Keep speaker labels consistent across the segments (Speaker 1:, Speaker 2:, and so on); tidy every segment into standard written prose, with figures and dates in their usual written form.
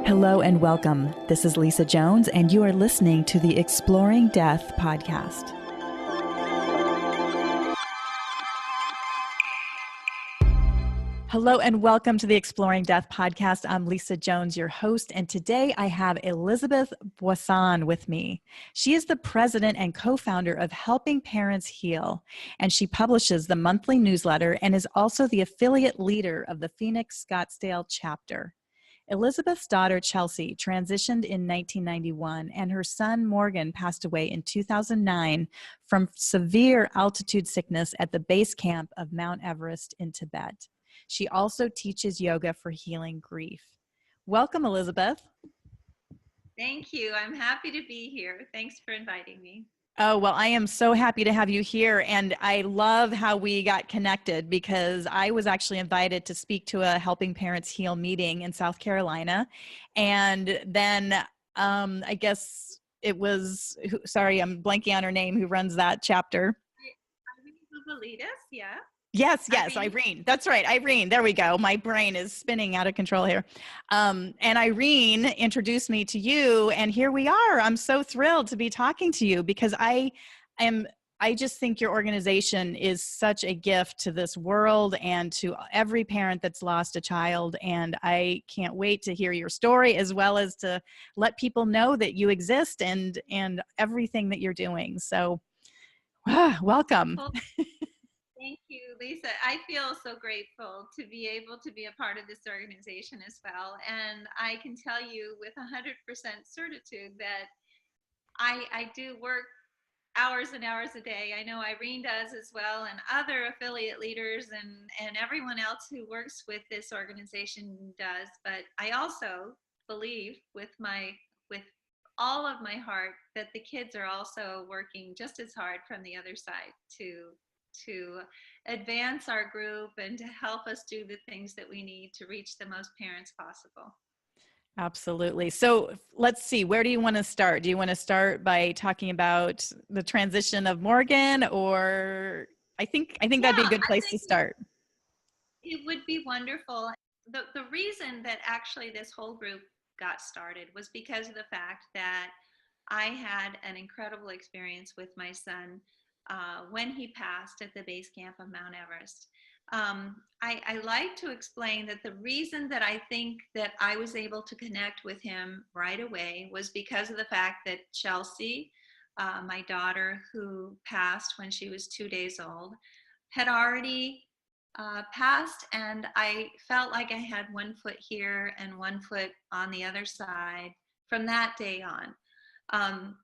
Speaker 1: Hello and welcome. This is Lisa Jones, and you are listening to the Exploring Death podcast. Hello and welcome to the Exploring Death podcast. I'm Lisa Jones, your host, and today I have Elizabeth Boisson with me. She is the president and co-founder of Helping Parents Heal, and she publishes the monthly newsletter and is also the affiliate leader of the Phoenix Scottsdale chapter. Elizabeth's daughter, Chelsea, transitioned in 1991, and her son, Morgan, passed away in 2009 from severe altitude sickness at the base camp of Mount Everest in Tibet. She also teaches yoga for healing grief. Welcome, Elizabeth.
Speaker 2: Thank you. I'm happy to be here. Thanks for inviting me.
Speaker 1: Oh, well, I am so happy to have you here. And I love how we got connected because I was actually invited to speak to a Helping Parents Heal meeting in South Carolina. And then I guess it was, sorry, I'm blanking on her name, who runs that chapter.
Speaker 2: Irene, yeah.
Speaker 1: Yes, Irene. That's right, Irene. There we go. My brain is spinning out of control here. And Irene introduced me to you, and here we are. I'm so thrilled to be talking to you because I just think your organization is such a gift to this world and to every parent that's lost a child. And I can't wait to hear your story, as well as to let people know that you exist and everything that you're doing. So, welcome.
Speaker 2: Well, thank you, Lisa. I feel so grateful to be able to be a part of this organization as well. And I can tell you with 100% certitude that I do work hours and hours a day. I know Irene does as well, and other affiliate leaders and everyone else who works with this organization does. But I also believe with all of my heart that the kids are also working just as hard from the other side to advance our group and to help us do the things that we need to reach the most parents possible.
Speaker 1: Absolutely. So let's see, where do you want to start? Do you want to start by talking about the transition of Morgan, or I think that'd be a good place to start.
Speaker 2: It would be wonderful. The reason that actually this whole group got started was because of the fact that I had an incredible experience with my son when he passed at the base camp of Mount Everest. I like to explain that the reason that I think that I was able to connect with him right away was because of the fact that Chelsea, my daughter, who passed when she was 2 days old, had already passed, and I felt like I had one foot here and one foot on the other side from that day on.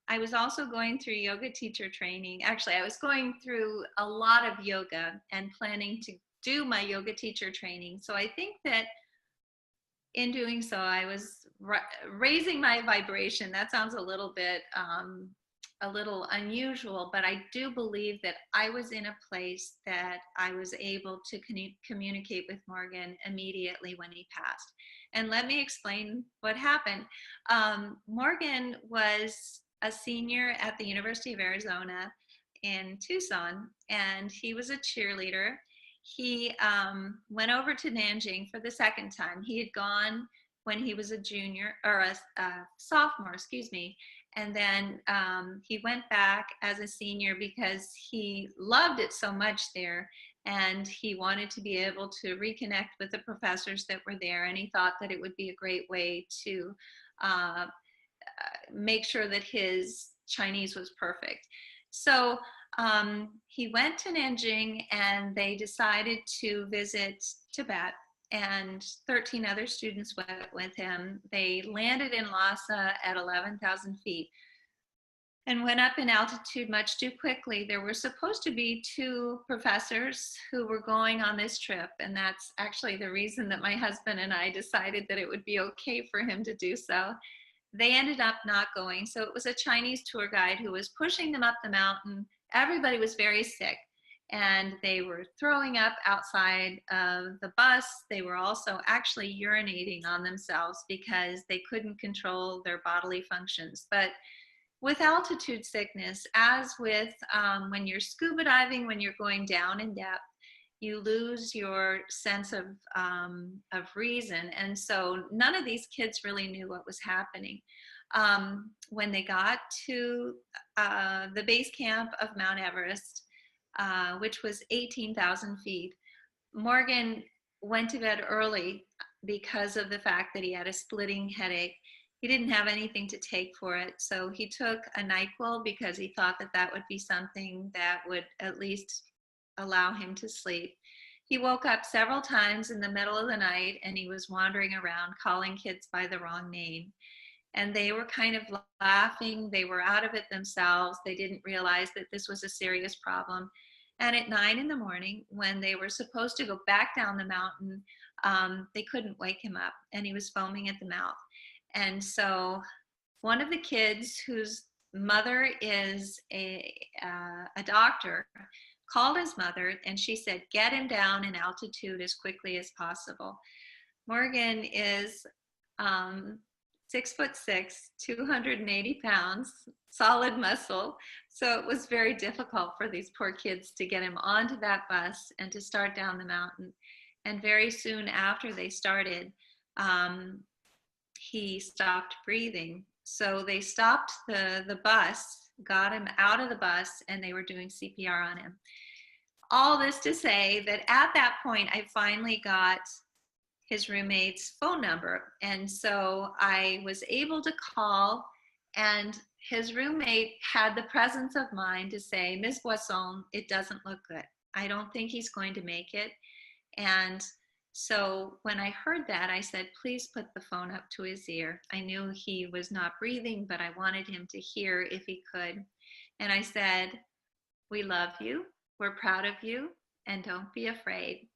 Speaker 2: I was also going through yoga teacher training. Actually, I was going through a lot of yoga and planning to do my yoga teacher training. So I think that in doing so, I was raising my vibration. That sounds a little bit, a little unusual, but I do believe that I was in a place that I was able to communicate with Morgan immediately when he passed. And let me explain what happened. Morgan was a senior at the University of Arizona in Tucson, and he was a cheerleader. He went over to Nanjing for the second time. He had gone when he was a junior, or a sophomore, and then he went back as a senior because he loved it so much there, and he wanted to be able to reconnect with the professors that were there, and he thought that it would be a great way to make sure that his Chinese was perfect. So he went to Nanjing, and they decided to visit Tibet, and 13 other students went with him. They landed in Lhasa at 11,000 feet and went up in altitude much too quickly. There were supposed to be 2 professors who were going on this trip, and that's actually the reason that my husband and I decided that it would be okay for him to do so. They ended up not going, so it was a Chinese tour guide who was pushing them up the mountain. Everybody was very sick, and they were throwing up outside of the bus. They were also actually urinating on themselves because they couldn't control their bodily functions. But with altitude sickness, as with when you're scuba diving, when you're going down in depth, you lose your sense of reason. And so none of these kids really knew what was happening. When they got to the base camp of Mount Everest, which was 18,000 feet, Morgan went to bed early because of the fact that he had a splitting headache. He didn't have anything to take for it, so he took a NyQuil because he thought that that would be something that would at least allow him to sleep. He woke up several times in the middle of the night, and he was wandering around calling kids by the wrong name. And they were kind of laughing. They were out of it themselves. They didn't realize that this was a serious problem. And at 9 in the morning, when they were supposed to go back down the mountain, they couldn't wake him up, and he was foaming at the mouth. And so one of the kids, whose mother is a doctor, called his mother, and she said, get him down in altitude as quickly as possible. Morgan is 6'6", 280 pounds, solid muscle. So it was very difficult for these poor kids to get him onto that bus and to start down the mountain. And very soon after they started, he stopped breathing. So they stopped the bus, got him out of the bus, and they were doing CPR on him. All this to say that at that point, I finally got his roommate's phone number. And so I was able to call, and his roommate had the presence of mind to say, Ms. Boisson, it doesn't look good. I don't think he's going to make it. And so when I heard that, I said, please put the phone up to his ear. I knew he was not breathing, but I wanted him to hear if he could. And I said, we love you, we're proud of you, and don't be afraid.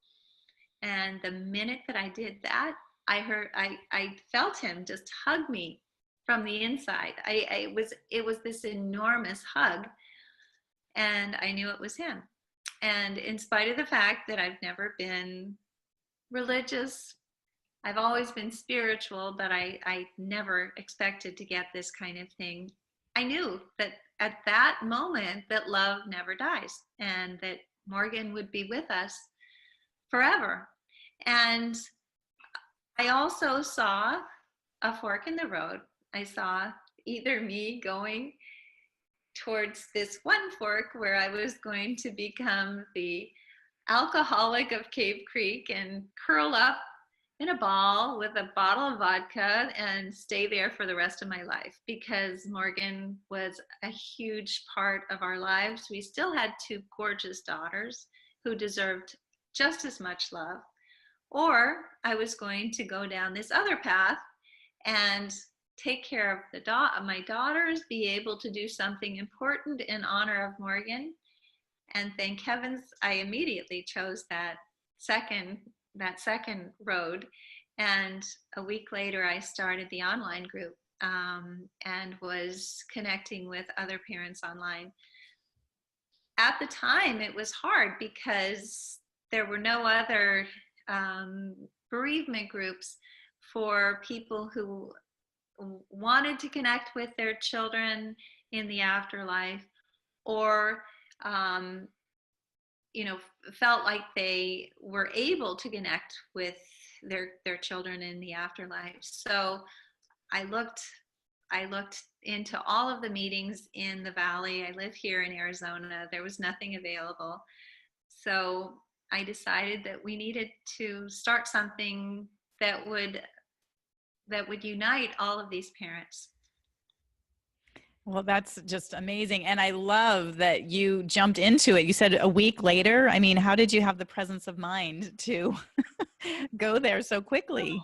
Speaker 2: And the minute that I did that, I felt him just hug me from the inside. It was this enormous hug, and I knew it was him. And in spite of the fact that I've never been religious, I've always been spiritual, but I never expected to get this kind of thing. I knew that at that moment that love never dies, and that Morgan would be with us forever. And I also saw a fork in the road. I saw either me going towards this one fork where I was going to become the alcoholic of Cave Creek and curl up in a ball with a bottle of vodka and stay there for the rest of my life, because Morgan was a huge part of our lives. We still had 2 gorgeous daughters who deserved just as much love. Or I was going to go down this other path and take care of my daughters, be able to do something important in honor of Morgan. And thank heavens I immediately chose that second road. And a week later, I started the online group and was connecting with other parents online. At the time, it was hard because there were no other bereavement groups for people who wanted to connect with their children in the afterlife, or felt like they were able to connect with their children in the afterlife. So I looked into all of the meetings in the Valley. I live here in Arizona. There was nothing available. So I decided that we needed to start something that would unite all of these parents.
Speaker 1: Well, that's just amazing. And I love that you jumped into it. You said a week later. I mean, how did you have the presence of mind to go there so quickly?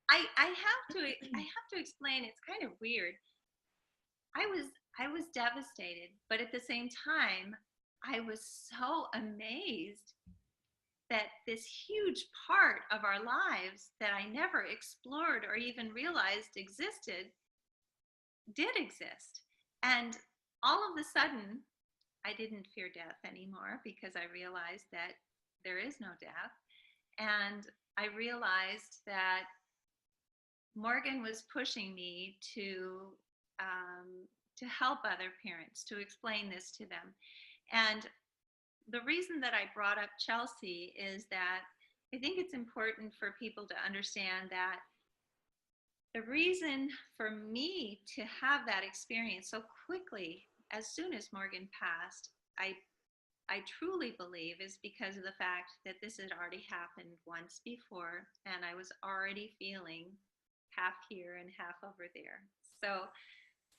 Speaker 2: I have to explain, it's kind of weird. I was devastated, but at the same time, I was so amazed that this huge part of our lives that I never explored or even realized existed did exist. And all of a sudden, I didn't fear death anymore, because I realized that there is no death. And I realized that Morgan was pushing me to help other parents, to explain this to them. And the reason that I brought up Chelsea is that I think it's important for people to understand that the reason for me to have that experience so quickly, as soon as Morgan passed, I truly believe is because of the fact that this had already happened once before, and I was already feeling half here and half over there. So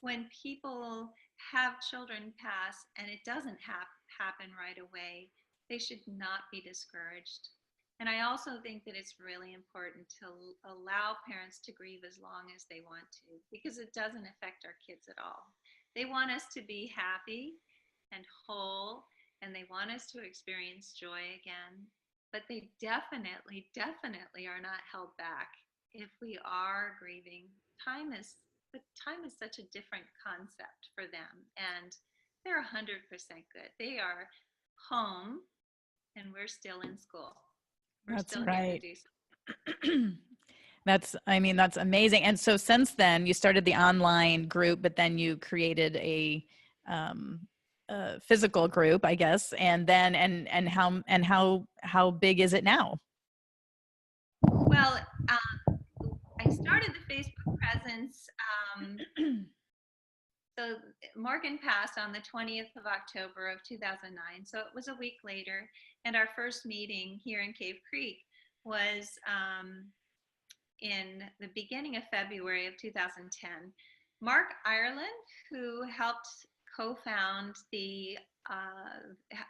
Speaker 2: when people have children pass and it doesn't happen right away, they should not be discouraged. And I also think that it's really important to allow parents to grieve as long as they want to, because it doesn't affect our kids at all. They want us to be happy and whole, and they want us to experience joy again. But they definitely, definitely are not held back if we are grieving. Time is time is such a different concept for them, and they're 100% good. They are home, and we're still in school. We're
Speaker 1: That's
Speaker 2: still here to
Speaker 1: right.
Speaker 2: do something.
Speaker 1: That's amazing. And so since then, you started the online group, but then you created um, a physical group, I guess. And then, how big is it now?
Speaker 2: Well, I started the Facebook presence. So Morgan passed on the 20th of October of 2009. So it was a week later. And our first meeting here in Cave Creek was in the beginning of February of 2010. Mark Ireland, who helped co-found the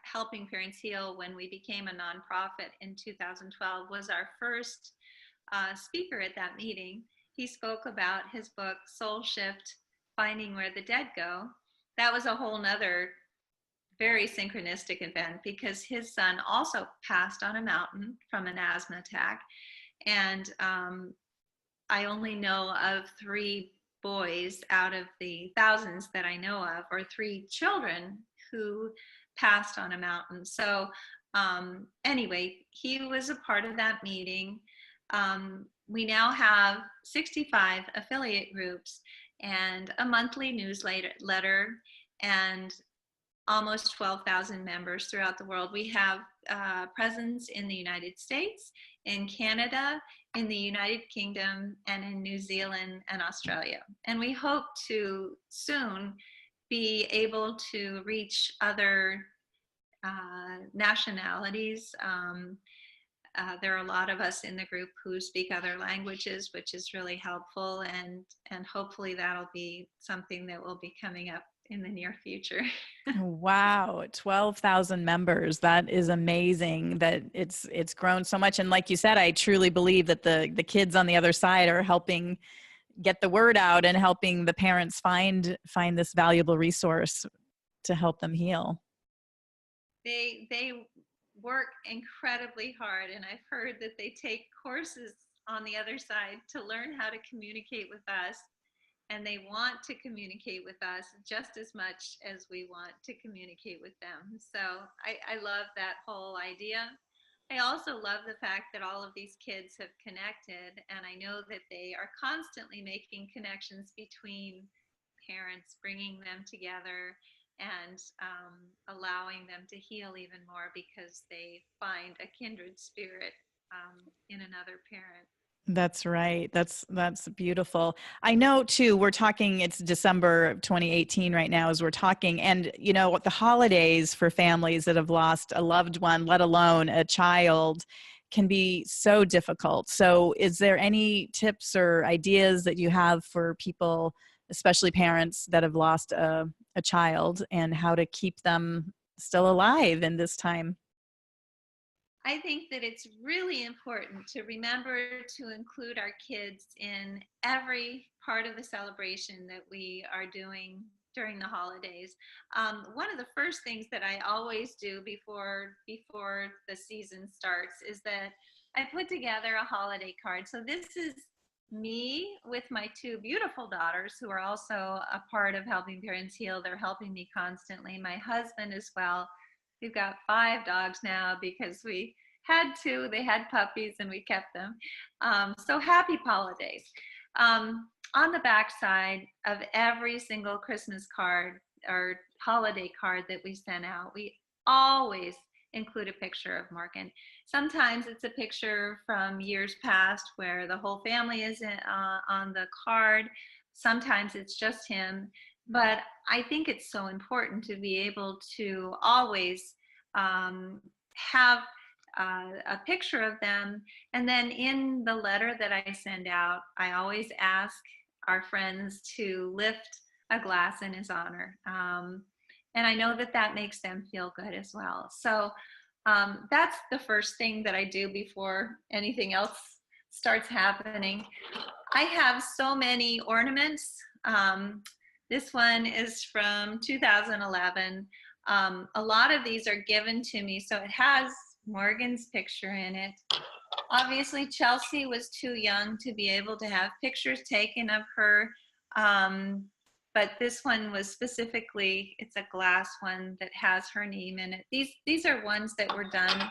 Speaker 2: Helping Parents Heal when we became a nonprofit in 2012, was our first speaker at that meeting. He spoke about his book, Soul Shift, Finding Where the Dead Go. That was a whole nother very synchronistic event because his son also passed on a mountain from an asthma attack. And I only know of 3 boys out of the thousands that I know of, or 3 children who passed on a mountain. So anyway, he was a part of that meeting. We now have 65 affiliate groups and a monthly newsletter and almost 12,000 members throughout the world. We have presence in the United States, in Canada, in the United Kingdom, and in New Zealand and Australia. And we hope to soon be able to reach other nationalities. There are a lot of us in the group who speak other languages, which is really helpful, and hopefully that'll be something that will be coming up in the near future.
Speaker 1: Wow, 12,000 members. That is amazing that it's grown so much. And like you said, I truly believe that the kids on the other side are helping get the word out and helping the parents find this valuable resource to help them heal.
Speaker 2: They work incredibly hard, and I've heard that they take courses on the other side to learn how to communicate with us, and they want to communicate with us just as much as we want to communicate with them. So I love that whole idea. I also love the fact that all of these kids have connected, and I know that they are constantly making connections between parents, bringing them together and allowing them to heal even more because they find a kindred spirit in another parent.
Speaker 1: That's right. That's beautiful. I know too, we're talking, it's December of 2018 right now as we're talking. And you know, the holidays for families that have lost a loved one, let alone a child, can be so difficult. So is there any tips or ideas that you have for people, especially parents that have lost a child, and how to keep them still alive in this time?
Speaker 2: I think that it's really important to remember to include our kids in every part of the celebration that we are doing during the holidays. One of the first things that I always do before the season starts is that I put together a holiday card. So this is me with my 2 beautiful daughters who are also a part of Helping Parents Heal. They're helping me constantly. My husband as well. We've got 5 dogs now because we had 2. They had puppies and we kept them. So happy holidays. On the back side of every single Christmas card or holiday card that we send out, we always include a picture of Morgan. Sometimes it's a picture from years past where the whole family is on the card. Sometimes it's just him. But I think it's so important to be able to always have a picture of them. And then in the letter that I send out, I always ask our friends to lift a glass in his honor. And I know that that makes them feel good as well. So that's the first thing that I do before anything else starts happening. I have so many ornaments. This one is from 2011. A lot of these are given to me, so it has Morgan's picture in it. Obviously, Chelsea was too young to be able to have pictures taken of her. But this one was specifically, it's a glass one that has her name in it. These are ones that were done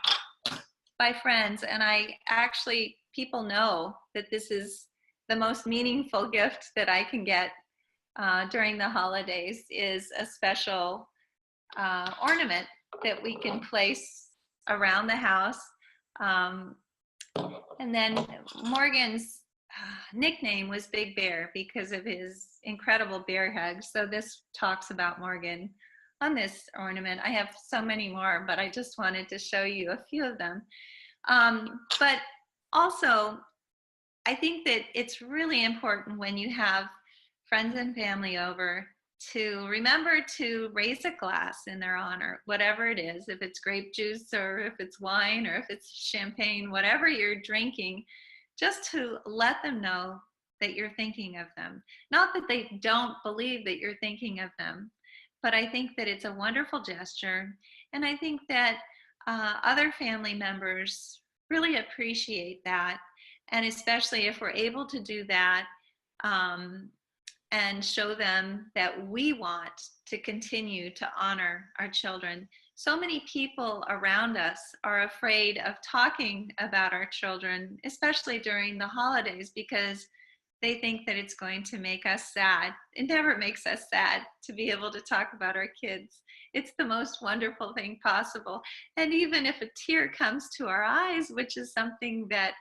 Speaker 2: by friends, and I actually, people know that this is the most meaningful gift that I can get during the holidays, is a special ornament that we can place around the house. And then Morgan's nickname was Big Bear because of his incredible bear hug. So this talks about Morgan on this ornament. I have so many more, but I just wanted to show you a few of them. But also, I think that it's really important when you have friends and family over to remember to raise a glass in their honor, whatever it is, if it's grape juice or if it's wine or if it's champagne, whatever you're drinking, just to let them know that you're thinking of them. Not that they don't believe that you're thinking of them, but I think that it's a wonderful gesture. And I think that other family members really appreciate that. And especially if we're able to do that, and show them that we want to continue to honor our children. So many people around us are afraid of talking about our children, especially during the holidays, because they think that it's going to make us sad. It never makes us sad to be able to talk about our kids. It's the most wonderful thing possible. And even if a tear comes to our eyes, which is something that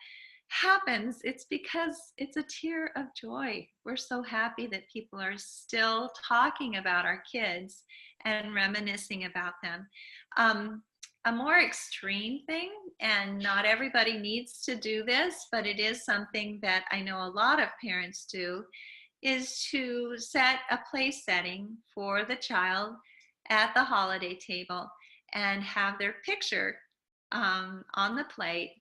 Speaker 2: happens, it's because it's a tear of joy. We're so happy that people are still talking about our kids and reminiscing about them. A more extreme thing, and not everybody needs to do this, but it is something that I know a lot of parents do, is to set a place setting for the child at the holiday table and have their picture on the plate,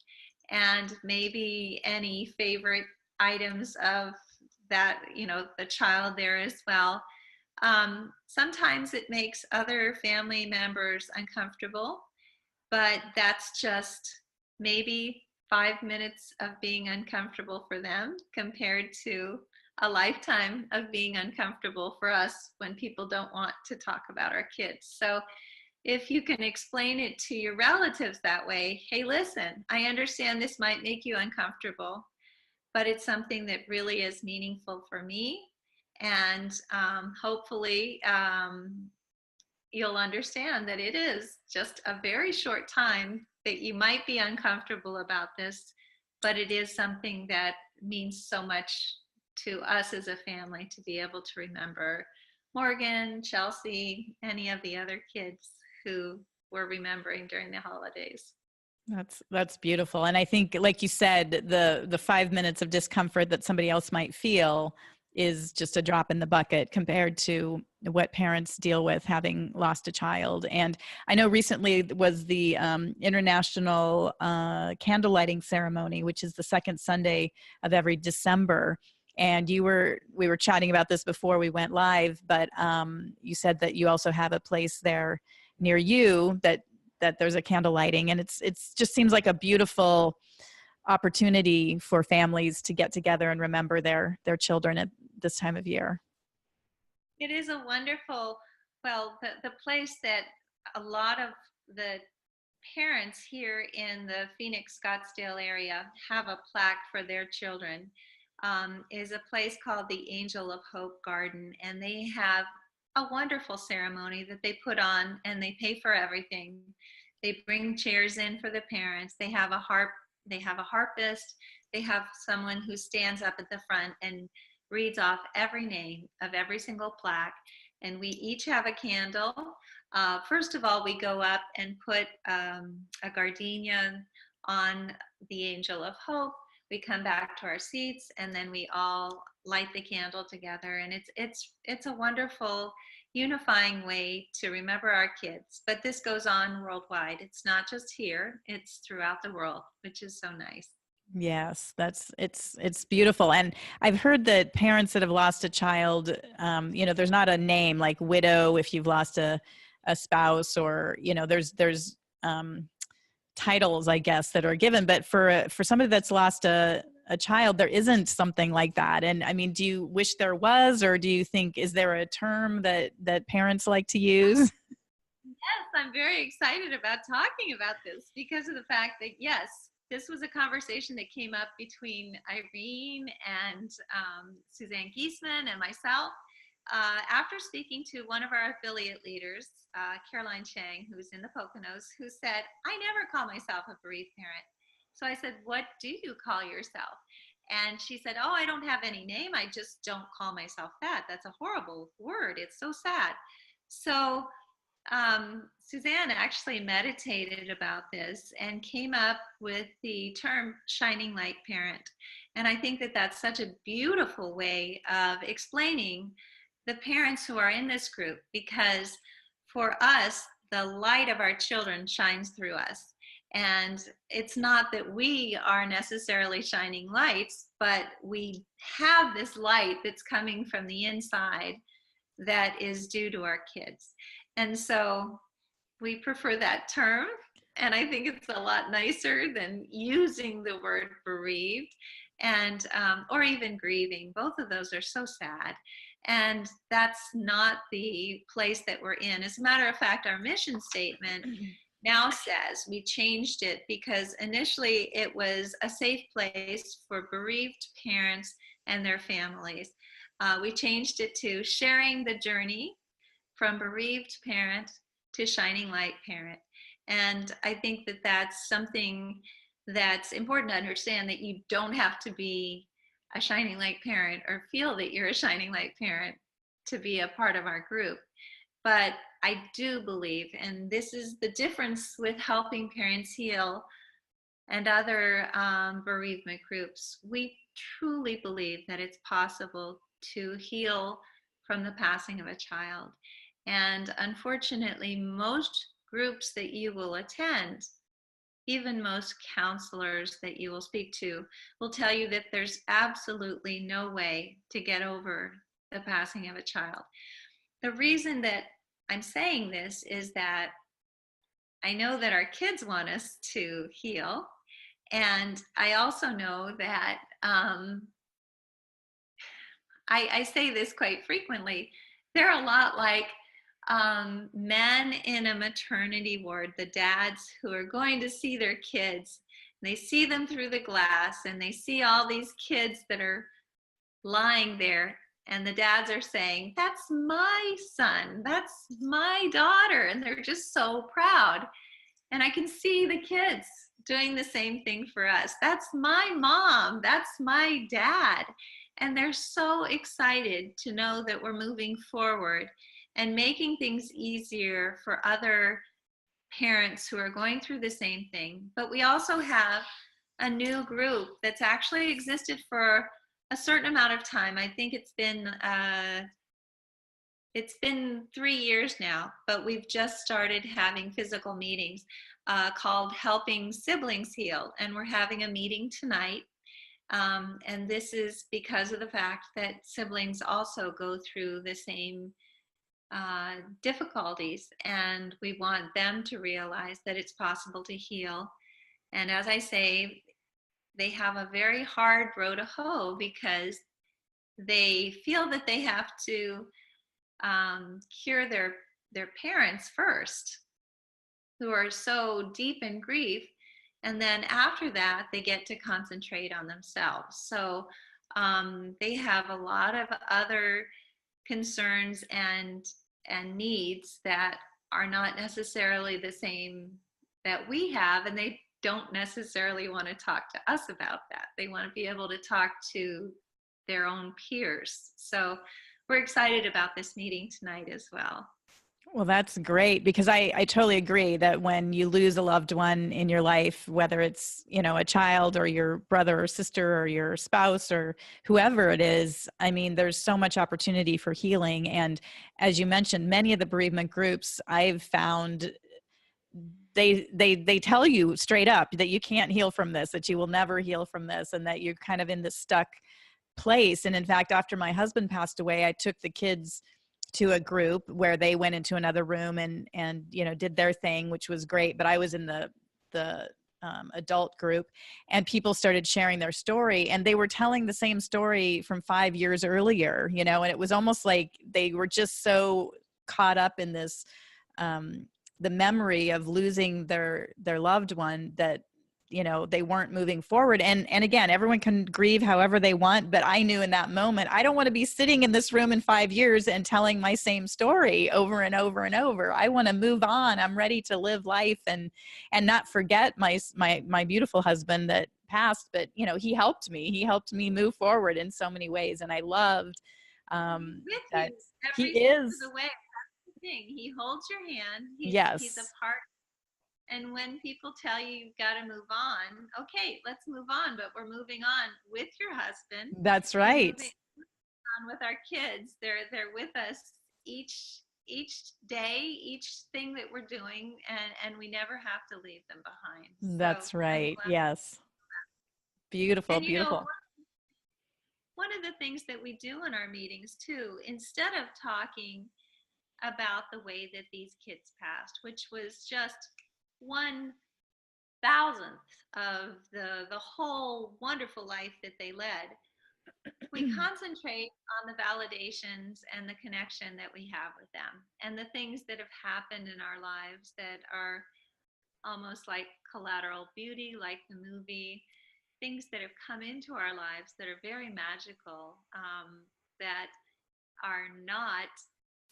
Speaker 2: and maybe any favorite items of that, the child there as well. Sometimes it makes other family members uncomfortable, but that's just maybe 5 minutes of being uncomfortable for them compared to a lifetime of being uncomfortable for us when people don't want to talk about our kids. So if you can explain it to your relatives that way, hey, listen, I understand this might make you uncomfortable, but it's something that really is meaningful for me. And hopefully you'll understand that it is just a very short time that you might be uncomfortable about this, but it is something that means so much to us as a family to be able to remember Morgan, Chelsea, any of the other kids who we're remembering during the holidays.
Speaker 1: That's beautiful. And I think, like you said, the 5 minutes of discomfort that somebody else might feel is just a drop in the bucket compared to what parents deal with having lost a child. And I know recently was the International Candle Lighting Ceremony, which is the second Sunday of every December. And we were chatting about this before we went live, but you said that you also have a place there near you that there's a candle lighting, and it's just seems like a beautiful opportunity for families to get together and remember their children at this time of year.
Speaker 2: It is a wonderful, the place that a lot of the parents here in the Phoenix Scottsdale area have a plaque for their children, is a place called the Angel of Hope Garden, and they have a wonderful ceremony that they put on, and they pay for everything. They bring chairs in for the parents. They have a harp. They have a harpist. They have someone who stands up at the front and reads off every name of every single plaque. And we each have a candle. First of all, we go up and put a gardenia on the Angel of Hope. We come back to our seats, and then we all light the candle together. And it's a wonderful unifying way to remember our kids. But this goes on worldwide. It's not just here, it's throughout the world, which is so nice.
Speaker 1: Yes, it's beautiful. And I've heard that parents that have lost a child, there's not a name like widow if you've lost a spouse, or, there's titles, I guess, that are given. But for somebody that's lost a child, there isn't something like that. And I mean, do you wish there was, or do you think, is there a term that parents like to use?
Speaker 2: Yes, I'm very excited about talking about this because of the fact that, yes, this was a conversation that came up between Irene and Suzanne Giesman and myself after speaking to one of our affiliate leaders, Caroline Chang, who's in the Poconos, who said, I never call myself a bereaved parent. So I said, what do you call yourself? And she said, oh, I don't have any name. I just don't call myself that. That's a horrible word. It's so sad. So Suzanne actually meditated about this and came up with the term shining light parent. And I think that that's such a beautiful way of explaining the parents who are in this group, because for us, the light of our children shines through us. And it's not that we are necessarily shining lights, but we have this light that's coming from the inside that is due to our kids. And so we prefer that term. And I think it's a lot nicer than using the word bereaved and or even grieving. Both of those are so sad. And that's not the place that we're in. As a matter of fact, our mission statement now says, we changed it because initially it was a safe place for bereaved parents and their families. We changed it to sharing the journey from bereaved parent to shining light parent. And I think that that's something that's important to understand, that you don't have to be a shining light parent or feel that you're a shining light parent to be a part of our group. But I do believe, and this is the difference with Helping Parents Heal and other bereavement groups, we truly believe that it's possible to heal from the passing of a child. And unfortunately, most groups that you will attend, even most counselors that you will speak to, will tell you that there's absolutely no way to get over the passing of a child. The reason that I'm saying this is that I know that our kids want us to heal. And I also know that I say this quite frequently. They're a lot like men in a maternity ward, the dads who are going to see their kids. They see them through the glass and they see all these kids that are lying there, and the dads are saying, that's my son, that's my daughter, and they're just so proud. And I can see the kids doing the same thing for us. That's my mom, that's my dad. And they're so excited to know that we're moving forward and making things easier for other parents who are going through the same thing. But we also have a new group that's actually existed for a certain amount of time. I think it's been 3 years now, but we've just started having physical meetings called Helping Siblings Heal. And we're having a meeting tonight. And this is because of the fact that siblings also go through the same difficulties, and we want them to realize that it's possible to heal. And as I say, they have a very hard row to hoe because they feel that they have to cure their parents first, who are so deep in grief. And then after that, they get to concentrate on themselves. So they have a lot of other concerns and and needs that are not necessarily the same that we have, and they don't necessarily want to talk to us about that. They want to be able to talk to their own peers. So we're excited about this meeting tonight as well.
Speaker 1: Well, that's great, because I totally agree that when you lose a loved one in your life, whether it's, a child or your brother or sister or your spouse or whoever it is, I mean, there's so much opportunity for healing. And as you mentioned, many of the bereavement groups I've found, they tell you straight up that you can't heal from this, that you will never heal from this, and that you're kind of in this stuck place. And in fact, after my husband passed away, I took the kids to a group where they went into another room and did their thing, which was great. But I was in the adult group, and people started sharing their story, and they were telling the same story from 5 years earlier, and it was almost like they were just so caught up in this, the memory of losing their loved one, that they weren't moving forward. And again, everyone can grieve however they want, but I knew in that moment, I don't want to be sitting in this room in 5 years and telling my same story over and over and over. I want to move on. I'm ready to live life and not forget my beautiful husband that passed, but he helped me move forward in so many ways. And I loved
Speaker 2: with
Speaker 1: that
Speaker 2: you
Speaker 1: he
Speaker 2: every step
Speaker 1: is
Speaker 2: of the way. That's the thing. He holds your hand. He's a
Speaker 1: yes,
Speaker 2: part. And when people tell you you've got to move on, okay, let's move on. But we're moving on with your husband.
Speaker 1: that's
Speaker 2: We're
Speaker 1: right.
Speaker 2: moving on with our kids. They're with us each day, each thing that we're doing, and we never have to leave them behind.
Speaker 1: That's
Speaker 2: So
Speaker 1: right. Yes. Beautiful,
Speaker 2: and
Speaker 1: beautiful.
Speaker 2: one of the things that we do in our meetings too, instead of talking about the way that these kids passed, which was just 1/1000th of the whole wonderful life that they led, we concentrate on the validations and the connection that we have with them, and the things that have happened in our lives that are almost like collateral beauty, like the movie, things that have come into our lives that are very magical, that are not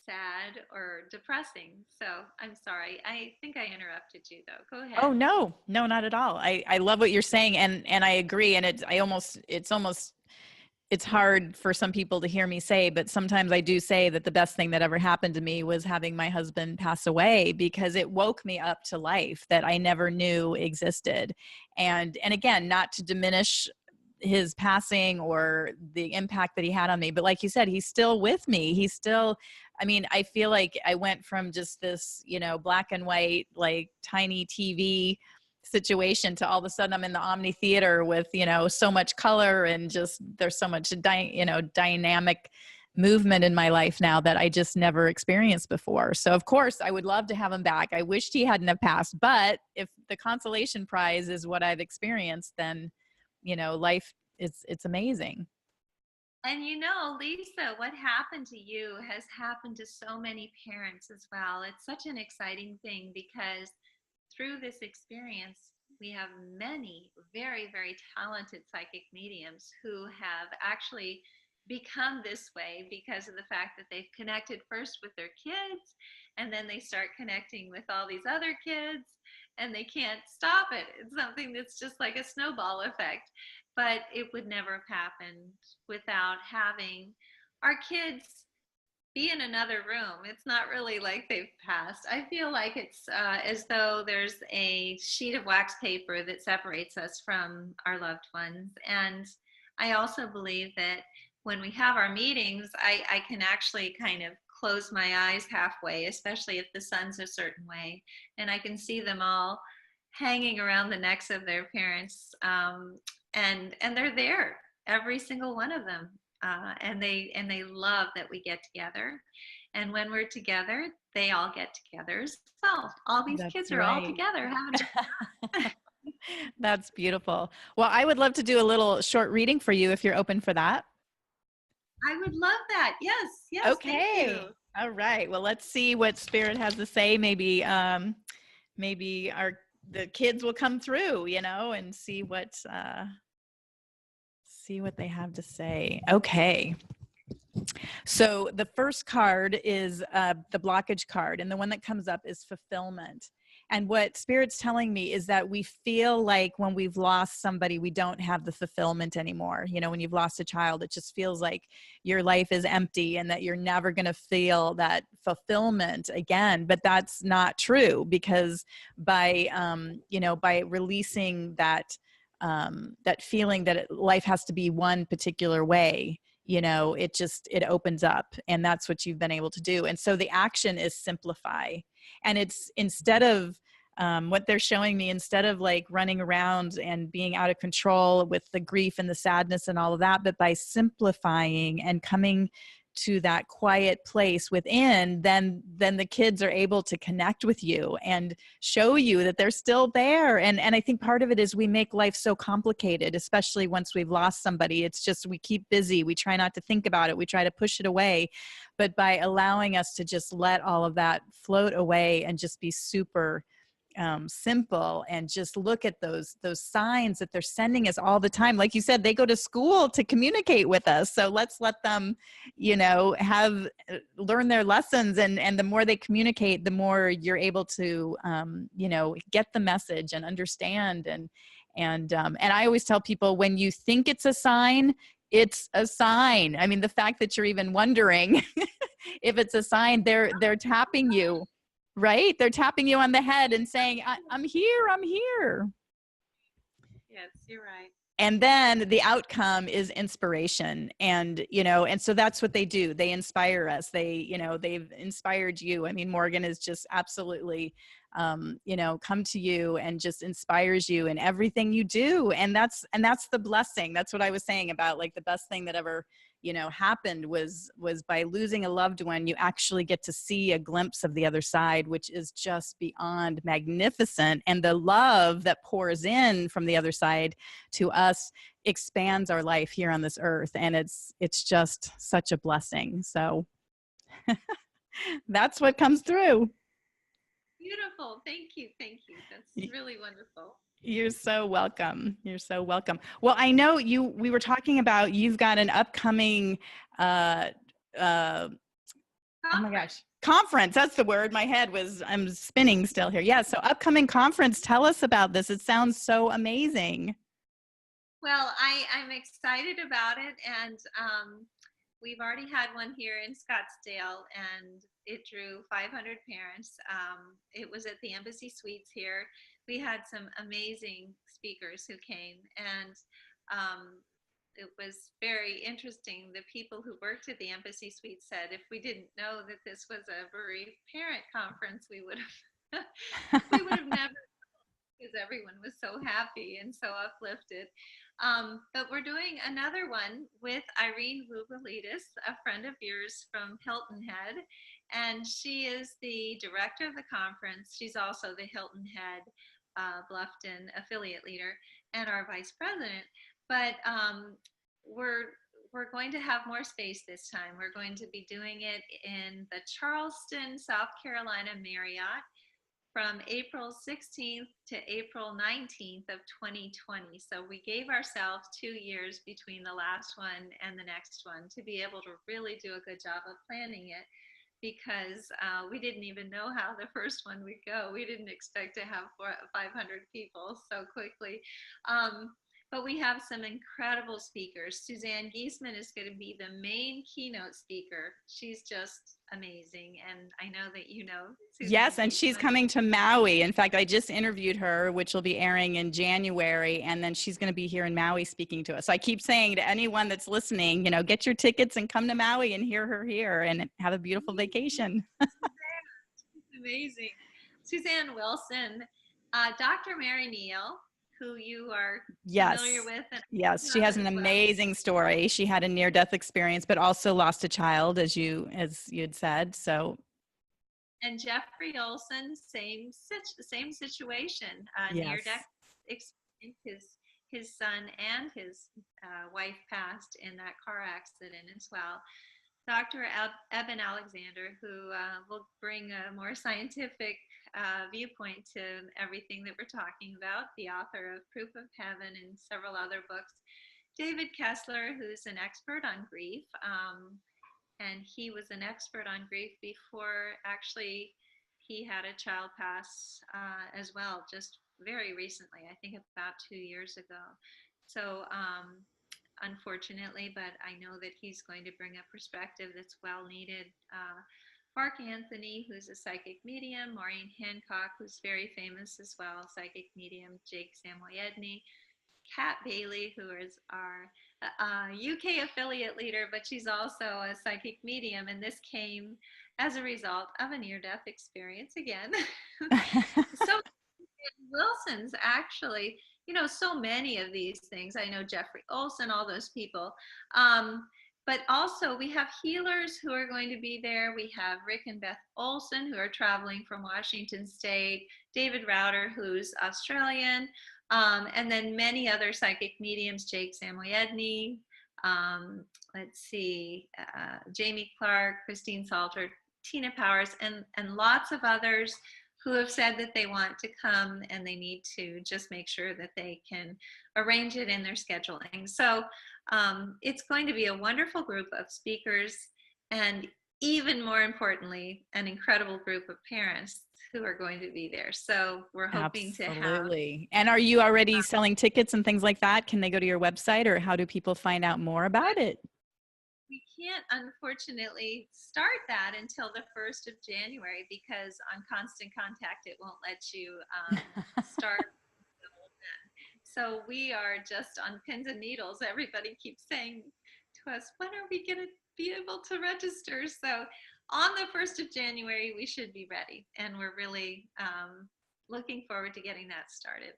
Speaker 2: sad or depressing. So I'm sorry. I think I interrupted you though. Go ahead.
Speaker 1: Oh, no, not at all. I love what you're saying. And I agree. And it's hard for some people to hear me say, but sometimes I do say that the best thing that ever happened to me was having my husband pass away, because it woke me up to life that I never knew existed. And again, not to diminish his passing or the impact that he had on me, but like you said, he's still with me. I feel like I went from just this, black and white, like tiny TV situation to all of a sudden I'm in the Omni Theater with, so much color, and just there's so much, dynamic movement in my life now that I just never experienced before. So of course I would love to have him back. I wished he hadn't have passed, but if the consolation prize is what I've experienced, then, life it's amazing.
Speaker 2: And Lisa, what happened to you has happened to so many parents as well. It's such an exciting thing, because through this experience, we have many very, very talented psychic mediums who have actually become this way because of the fact that they've connected first with their kids, and then they start connecting with all these other kids, and they can't stop it. It's something that's just like a snowball effect. But it would never have happened without having our kids be in another room. It's not really like they've passed. I feel like it's as though there's a sheet of wax paper that separates us from our loved ones. And I also believe that when we have our meetings, I can actually kind of close my eyes halfway, especially if the sun's a certain way, and I can see them all hanging around the necks of their parents, and they're there, every single one of them. And they love that we get together, and when we're together, they all get together as well. All these
Speaker 1: That's
Speaker 2: kids are all
Speaker 1: right.
Speaker 2: together having.
Speaker 1: That's beautiful. Well, I would love to do a little short reading for you if you're open for that.
Speaker 2: I would love that. Yes,
Speaker 1: Okay.
Speaker 2: thank you.
Speaker 1: All right. Well, let's see what Spirit has to say. Maybe the kids will come through, and see what they have to say. Okay. So the first card is the blockage card, and the one that comes up is fulfillment. And what Spirit's telling me is that we feel like when we've lost somebody, we don't have the fulfillment anymore. You know, when you've lost a child, it just feels like your life is empty and that you're never going to feel that fulfillment again. But that's not true, because by, by releasing that feeling that life has to be one particular way, it opens up, and that's what you've been able to do. And so the action is simplify. And it's instead of what they're showing me, instead of like running around and being out of control with the grief and the sadness and all of that, but by simplifying and coming to that quiet place within, then the kids are able to connect with you and show you that they're still there. And I think part of it is we make life so complicated, especially once we've lost somebody. It's just, we keep busy. We try not to think about it. We try to push it away. But by allowing us to just let all of that float away and just be super simple, and just look at those signs that they're sending us all the time. Like you said, they go to school to communicate with us. So let's let them, learn their lessons. And the more they communicate, the more you're able to, get the message and understand. And I always tell people, when you think it's a sign, it's a sign. I mean, the fact that you're even wondering if it's a sign, they're tapping you. Right? They're tapping you on the head and saying, I'm here, I'm here.
Speaker 2: Yes, you're right.
Speaker 1: And then the outcome is inspiration. And so that's what they do. They inspire us. They've inspired you. I mean, Morgan is just absolutely, come to you and just inspires you in everything you do. And that's the blessing. That's what I was saying about, like, the best thing that ever, happened was by losing a loved one. You actually get to see a glimpse of the other side, which is just beyond magnificent. And the love that pours in from the other side to us expands our life here on this earth. And it's just such a blessing. So that's what comes through.
Speaker 2: Beautiful. Thank you. Thank you. That's really wonderful.
Speaker 1: You're so welcome. You're so welcome. Well, I know we were talking about, you've got an upcoming, oh my gosh, conference. That's the word. I'm spinning still here. Yeah. So upcoming conference. Tell us about this. It sounds so amazing.
Speaker 2: Well, I'm excited about it. And we've already had one here in Scottsdale, and it drew 500 parents. It was at the Embassy Suites here. We had some amazing speakers who came, and it was very interesting. The people who worked at the Embassy Suites said, if we didn't know that this was a bereaved parent conference, we would have never, because everyone was so happy and so uplifted. But we're doing another one with Irene Vouvalidis, a friend of yours from Hilton Head, and she is the director of the conference. She's also the Hilton Head Bluffton affiliate leader and our vice president. But we're going to have more space this time. We're going to be doing it in the Charleston, South Carolina Marriott, from April 16th to April 19th of 2020. So we gave ourselves 2 years between the last one and the next one to be able to really do a good job of planning it, because we didn't even know how the first one would go. We didn't expect to have 500 people so quickly. But we have some incredible speakers. Suzanne Giesman is going to be the main keynote speaker. She's just amazing. And I know that you know Suzanne.
Speaker 1: Yes, and she's coming to Maui. In fact, I just interviewed her, which will be airing in January. And then she's going to be here in Maui speaking to us. So I keep saying to anyone that's listening, get your tickets and come to Maui and hear her here and have a beautiful vacation.
Speaker 2: She's amazing. Suzanne Wilson, Dr. Mary Neal, who you are familiar with. And
Speaker 1: yes, she has an amazing story. She had a near-death experience, but also lost a child, as you had said. So,
Speaker 2: and Jeffrey Olson, same situation, near-death experience. His son and his wife passed in that car accident as well. Dr. Eben Alexander, who will bring a more scientific viewpoint to everything that we're talking about, the author of Proof of Heaven and several other books. David Kessler, who's an expert on grief, and he was an expert on grief before actually he had a child pass as well, just very recently, I think about 2 years ago. So unfortunately, but I know that he's going to bring a perspective that's well needed. Mark Anthony, who's a psychic medium, Maureen Hancock, who's very famous as well, psychic medium, Jake Samoyedny, Kat Bailey, who is our UK affiliate leader, but she's also a psychic medium, and this came as a result of a near-death experience again. So Wilson's actually, so many of these things. I know Jeffrey Olson, all those people. But also we have healers who are going to be there. We have Rick and Beth Olson, who are traveling from Washington State, David Router, who's Australian, and then many other psychic mediums, Jake Samoyedny, let's see, Jamie Clark, Christine Salter, Tina Powers, and lots of others who have said that they want to come, and they need to just make sure that they can arrange it in their scheduling. So it's going to be a wonderful group of speakers, and even more importantly, an incredible group of parents who are going to be there. So we're hoping to have.
Speaker 1: Absolutely. And are you already selling tickets and things like that? Can they go to your website, or how do people find out more about it?
Speaker 2: We can't, unfortunately, start that until the 1st of January, because on Constant Contact, it won't let you start. So we are just on pins and needles. Everybody keeps saying to us, when are we going to be able to register? So on the 1st of January, we should be ready. And we're really looking forward to getting that started.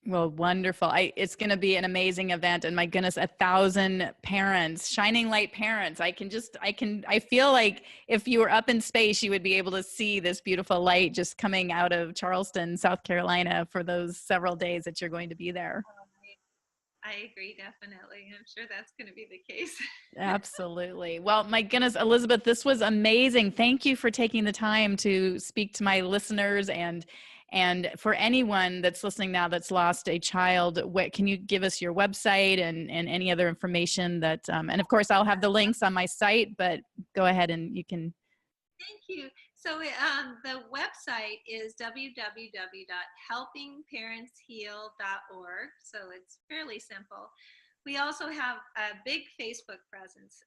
Speaker 1: Well, wonderful. It's going to be an amazing event. And my goodness, 1,000 parents, shining light parents. I feel like if you were up in space, you would be able to see this beautiful light just coming out of Charleston, South Carolina for those several days that you're going to be there.
Speaker 2: I agree, definitely. I'm sure that's going to be the case.
Speaker 1: Absolutely. Well, my goodness, Elizabeth, this was amazing. Thank you for taking the time to speak to my listeners, and for anyone that's listening now that's lost a child, can you give us your website and any other information that, and of course I'll have the links on my site, but go ahead and you can.
Speaker 2: Thank you. So the website is www.helpingparentsheal.org. So it's fairly simple. We also have a big Facebook presence.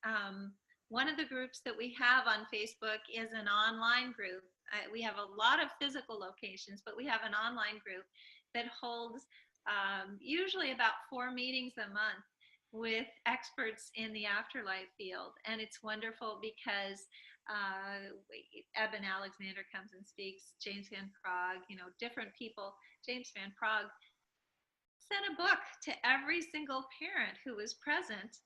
Speaker 2: One of the groups that we have on Facebook is an online group. We have a lot of physical locations, but we have an online group that holds usually about 4 meetings a month with experts in the afterlife field. And it's wonderful because Eben Alexander comes and speaks, James Van Praagh, different people. James Van Praagh sent a book to every single parent who was present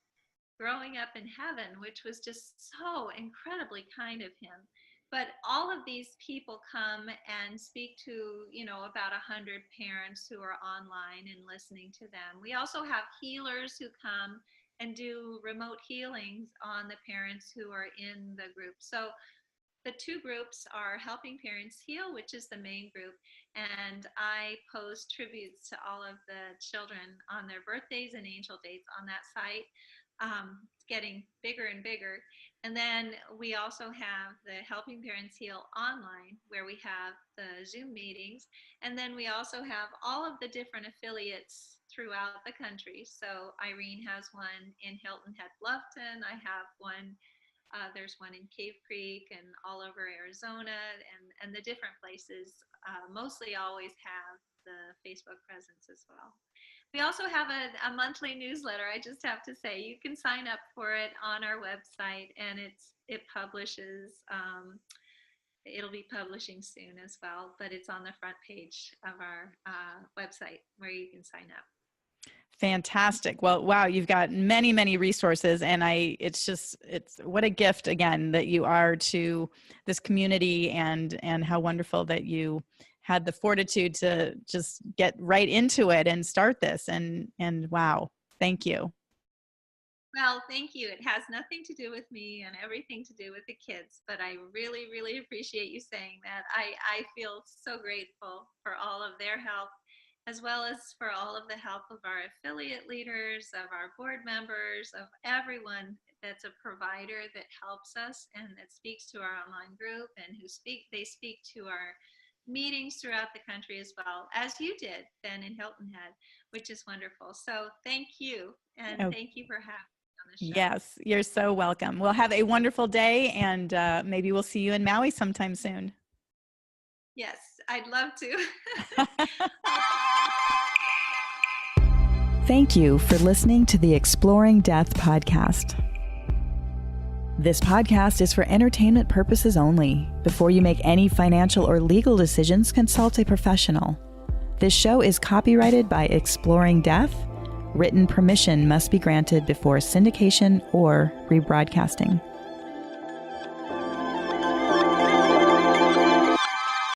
Speaker 2: growing up in heaven, which was just so incredibly kind of him. But all of these people come and speak to, about 100 parents who are online and listening to them. We also have healers who come and do remote healings on the parents who are in the group. So the 2 groups are Helping Parents Heal, which is the main group, and I post tributes to all of the children on their birthdays and angel dates on that site. It's getting bigger and bigger. And then we also have the Helping Parents Heal online, where we have the Zoom meetings. And then we also have all of the different affiliates throughout the country. So Irene has one in Hilton Head Bluffton. I have one, there's one in Cave Creek and all over Arizona, and the different places mostly always have the Facebook presence as well. We also have a monthly newsletter. I just have to say, you can sign up for it on our website, and it publishes. It'll be publishing soon as well, but it's on the front page of our website where you can sign up.
Speaker 1: Fantastic. Well, wow, you've got many, many resources, and it's what a gift again that you are to this community, and how wonderful that you had the fortitude to just get right into it and start this, and wow, thank you.
Speaker 2: Well, thank you. It has nothing to do with me and everything to do with the kids, but I really, really appreciate you saying that. I feel so grateful for all of their help as well as for all of the help of our affiliate leaders, of our board members, of everyone that's a provider that helps us and that speaks to our online group, and they speak to our meetings throughout the country as well, as you did then in Hilton Head, which is wonderful. So thank you, and
Speaker 1: Oh,
Speaker 2: thank you for having me on the show.
Speaker 1: yes, you're so welcome. Well, have a wonderful day, and maybe we'll see you in Maui sometime soon.
Speaker 2: Yes, I'd love to.
Speaker 1: Thank you for listening to the Exploring Death podcast. This podcast is for entertainment purposes only. Before you make any financial or legal decisions, consult a professional. This show is copyrighted by Exploring Death. Written permission must be granted before syndication or rebroadcasting.